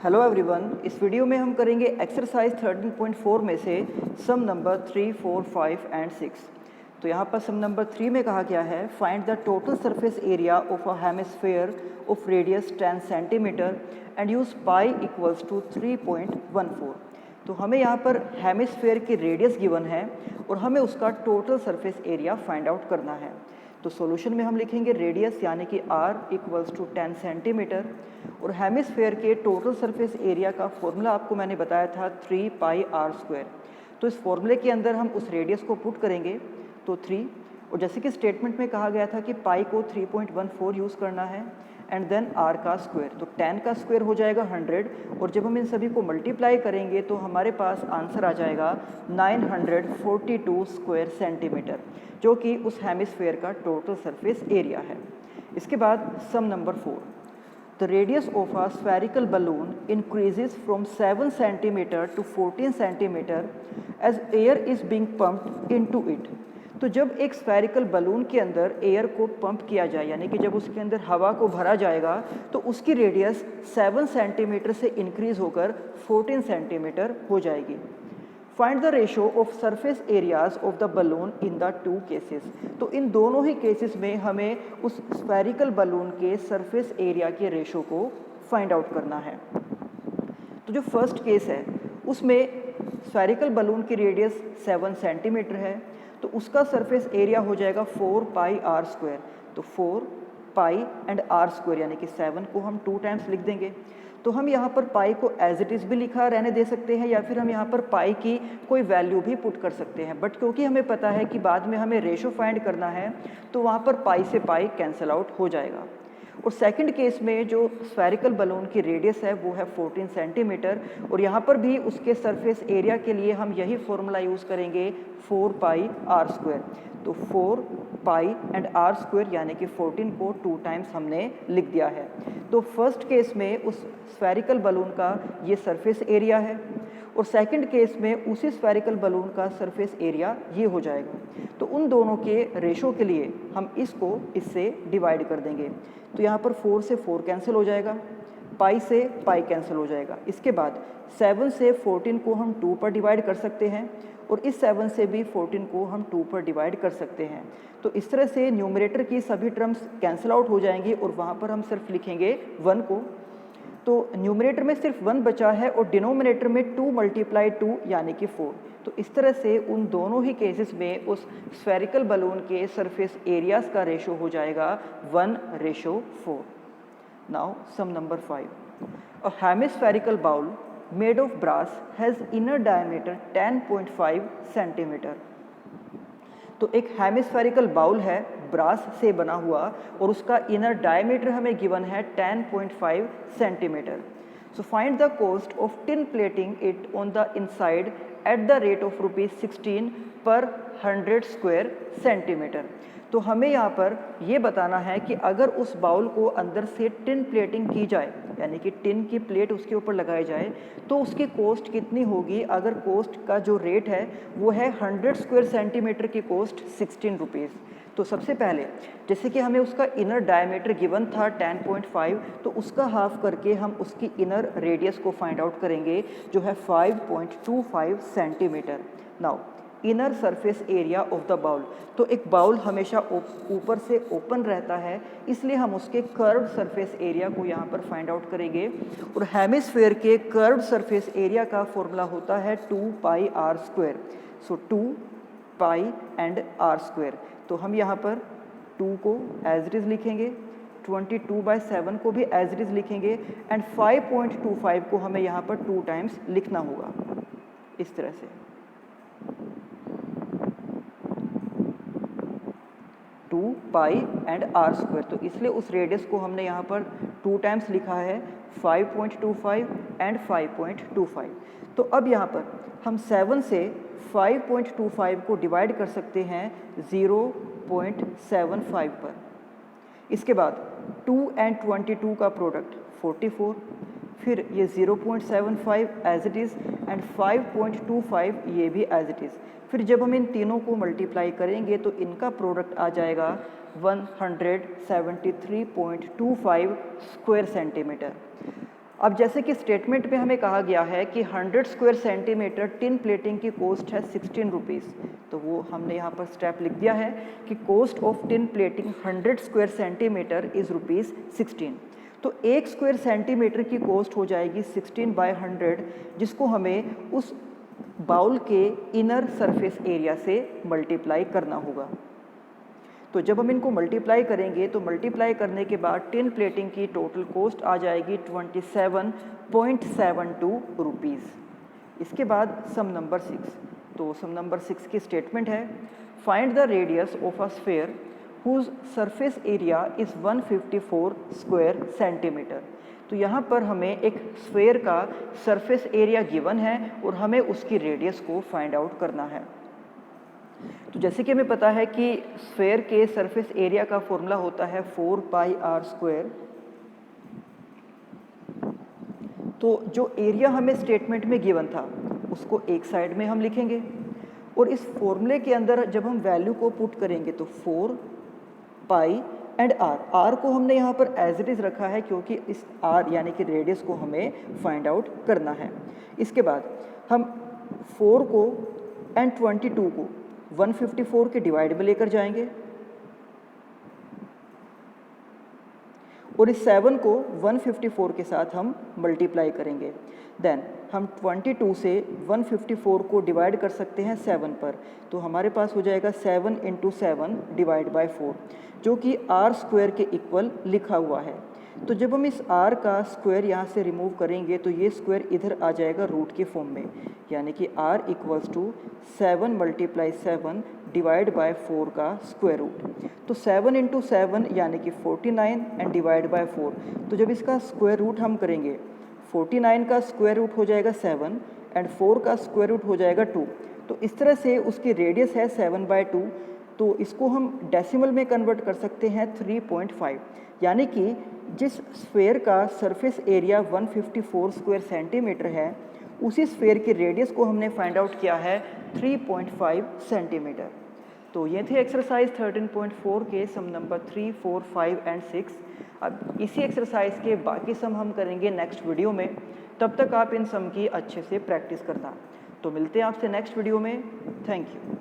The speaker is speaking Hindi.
हेलो एवरीवन, इस वीडियो में हम करेंगे एक्सरसाइज 13.4 में से सम नंबर 3, 4, 5 एंड 6। तो यहाँ पर सम नंबर 3 में कहा गया है find the total surface area of a hemisphere of radius 10 centimetre and use pi equals to 3.14। तो हमें यहाँ पर हेमिस्फेयर की रेडियस गिवन है और हमें उसका total surface area find out करना है। तो सॉल्यूशन में हम लिखेंगे रेडियस यानी कि r इक्वल्स टू 10 सेंटीमीटर और हेमिस्फेयर के टोटल सरफेस एरिया का फॉर्मूला आपको मैंने बताया था 3 पाई r स्क्वायर। तो इस फॉर्मूले के अंदर हम उस रेडियस को पुट करेंगे तो 3, और जैसे कि स्टेटमेंट में कहा गया था कि पाई को 3.14 यूज़ करना है एंड देन r का स्क्वायर। तो 10 का स्क्वायर हो जाएगा 100 और जब हम इन सभी को मल्टीप्लाई करेंगे तो हमारे पास आंसर आ जाएगा 942 स्क्वायर सेंटीमीटर, जो कि उस हेमिस्फेयर का टोटल सरफेस एरिया है। इसके बाद sum number 4, the radius of a spherical balloon increases from 7 centimetre to 14 centimetre as air is being pumped into it. तो जब एक स्फेरिकल बलून के अंदर एयर को पंप किया जाए यानी कि जब उसके अंदर हवा को भरा जाएगा तो उसकी रेडियस 7 सेंटीमीटर से इंक्रीज होकर 14 सेंटीमीटर हो जाएगी। Find the ratio of surface areas of the balloon in the two cases. तो इन दोनों ही केसेस में हमें उस स्फेरिकल बलून के सरफेस एरिया के रेशो को फाइंड आउट करना है। तो जो फर्स्ट केस है उसमें स्फेरिकल बलून की रेडियस 7 सेंटीमीटर है, तो उसका सरफेस एरिया हो जाएगा 4 पाई r स्क्वायर। तो 4 पाई एंड r स्क्वायर यानी कि 7 को हम 2 टाइम्स लिख देंगे। तो हम यहाँ पर पाई को एज इट इज़ भी लिखा रहने दे सकते हैं या फिर हम यहाँ पर पाई की कोई वैल्यू भी पुट कर सकते हैं, बट क्योंकि हमें पता है कि बाद में हमें रेशो फाइंड करना है तो वहाँ पर पाई से पाई कैंसिल आउट हो जाएगा। और सेकंड केस में जो स्फेरिकल बलून की रेडियस है वो है 14 सेंटीमीटर और यहाँ पर भी उसके सरफेस एरिया के लिए हम यही फॉर्मूला यूज़ करेंगे 4 पाई r स्क्वायर। तो 4 पाई एंड r स्क्वायर यानी कि 14 को 2 टाइम्स हमने लिख दिया है। तो फर्स्ट केस में उस स्फेरिकल बलून का ये सरफेस एरिया है और सेकंड केस में उसी स्फेरिकल बलून का सरफेस एरिया ये हो जाएगा। तो उन दोनों के रेशो के लिए हम इसको इससे डिवाइड कर देंगे। तो यहाँ पर 4 से 4 कैंसिल हो जाएगा, पाई से पाई कैंसिल हो जाएगा। इसके बाद 7 से 14 को हम 2 पर डिवाइड कर सकते हैं और इस 7 से भी 14 को हम 2 पर डिवाइड कर सकते हैं। तो इस तरह से न्यूमरेटर की सभी टर्म्स कैंसिल आउट हो जाएंगी और वहाँ पर हम सिर्फ लिखेंगे 1 को। तो न्यूमरेटर में सिर्फ 1 बचा है और डिनोमिनेटर में 2 मल्टीप्लाई 2 यानी कि 4। तो इस तरह से उन दोनों ही केसेस में उस स्फेरिकल बलून के सरफेस एरियाज का रेशो हो जाएगा 1:4। Now sum number 5, a hemispherical bowl made of brass has inner diameter 10.5 centimetre. तो एक हेमिस्फेरिकल बाउल है ब्रास से बना हुआ और उसका इनर डायमीटर हमें गिवन है 10.5 centimetre. So find the cost of tin plating it on the inside at the rate of ₹16 पर 100 स्क्वायर सेंटीमीटर। तो हमें यहाँ पर ये बताना है कि अगर उस बाउल को अंदर से टिन प्लेटिंग की जाए यानी कि टिन की प्लेट उसके ऊपर लगाई जाए तो उसकी कॉस्ट कितनी होगी। अगर कॉस्ट का जो रेट है वो है 100 स्क्वायर सेंटीमीटर की कॉस्ट 16 रुपीज़। तो सबसे पहले जैसे कि हमें उसका इनर डायमीटर गिवन था 10.5, तो उसका हाफ करके हम उसकी इनर रेडियस को फाइंड आउट करेंगे जो है 5.25 centimetre. Now inner surface area of the bowl, तो एक बाउल हमेशा ऊपर से ओपन रहता है इसलिए हम उसके कर्व्ड सरफेस एरिया को यहाँ पर फाइंड आउट करेंगे। और हेमिस्फेयर के कर्व्ड सरफेस एरिया का फॉर्मूला होता है 2 पाई r square. So 2 pi and r square. तो हम यहाँ पर 2 को एज इट इज़ लिखेंगे, 22/7 को भी एज इट इज़ लिखेंगे एंड 5.25 को हमें यहाँ पर 2 टाइम्स लिखना होगा इस तरह से। 2 पाई एंड r स्क्वायर, तो इसलिए उस रेडियस को हमने यहाँ पर 2 टाइम्स लिखा है 5.25 एंड 5.25। तो अब यहाँ पर हम 7 से 5.25 को डिवाइड कर सकते हैं 0.75 पर। इसके बाद 2 एंड 22 का प्रोडक्ट 44, फिर ये 0.75 एज इट इज़ एंड 5.25 ये भी एज इट इज़। फिर जब हम इन तीनों को मल्टीप्लाई करेंगे तो इनका प्रोडक्ट आ जाएगा 173.25 स्क्वायर सेंटीमीटर। अब जैसे कि स्टेटमेंट में हमें कहा गया है कि 100 स्क्वायर सेंटीमीटर टिन प्लेटिंग की कॉस्ट है 16 रुपीज़, तो वो हमने यहाँ पर स्टेप लिख दिया है कि cost of tin plating 100 square centimetre is rupees 16। तो 1 स्क्वायर सेंटीमीटर की कॉस्ट हो जाएगी 16/100, जिसको हमें उस बाउल के इनर सरफेस एरिया से मल्टीप्लाई करना होगा। तो जब हम इनको मल्टीप्लाई करेंगे तो मल्टीप्लाई करने के बाद टिन प्लेटिंग की टोटल कॉस्ट आ जाएगी 27.72 रुपीज़। इसके बाद सम नंबर 6, तो सम नंबर 6 की स्टेटमेंट है find the radius of a sphere whose surface area is 154 square centimetre. तो यहाँ पर हमें एक स्फीयर का सरफेस एरिया गिवन है और हमें उसकी रेडियस को फाइंड आउट करना है। तो जैसे कि हमें पता है कि स्फीयर के सरफेस एरिया का फॉर्मूला होता है 4πr²। तो जो एरिया हमें स्टेटमेंट में गिवन था उसको एक साइड में हम लिखेंगे और इस फॉर्मूले के अंदर जब हम वैल्यू को पुट करेंगे तो 4π एंड r को हमने यहाँ पर एज इट इज़ रखा है क्योंकि इस r यानी कि रेडियस को हमें फाइंड आउट करना है। इसके बाद हम 4 को एंड 22 को 154 के डिवाइड में लेकर जाएंगे और इस 7 को 154 के साथ हम मल्टीप्लाई करेंगे। देन हम 22 से 154 को डिवाइड कर सकते हैं 7 पर, तो हमारे पास हो जाएगा 7 × 7 डिवाइड बाय 4, जो कि r² के इक्वल लिखा हुआ है। तो जब हम इस r का स्क्वायर यहाँ से रिमूव करेंगे तो ये स्क्वायर इधर आ जाएगा रूट के फॉर्म में, यानी कि r = 7 × 7 डिवाइड बाय 4 का स्क्वायर रूट। तो 7 × 7 यानी कि 49 एंड डिवाइड बाय 4। तो जब इसका स्क्वायर रूट हम करेंगे 49 का स्क्वायर रूट हो जाएगा 7 एंड 4 का स्क्वायर रूट हो जाएगा 2। तो इस तरह से उसकी रेडियस है 7/2। तो इसको हम डेसिमल में कन्वर्ट कर सकते हैं 3.5, यानी कि जिस स्फीयर का सरफेस एरिया 154 स्क्वायर सेंटीमीटर है उसी स्फीयर की रेडियस को हमने फाइंड आउट किया है 3.5 सेंटीमीटर। तो ये थे एक्सरसाइज 13.4 के सम नंबर 3, 4, 5 एंड 6। अब इसी एक्सरसाइज के बाकी सम हम करेंगे नेक्स्ट वीडियो में, तब तक आप इन सम की अच्छे से प्रैक्टिस करना। तो मिलते हैं आपसे नेक्स्ट वीडियो में। Thank you.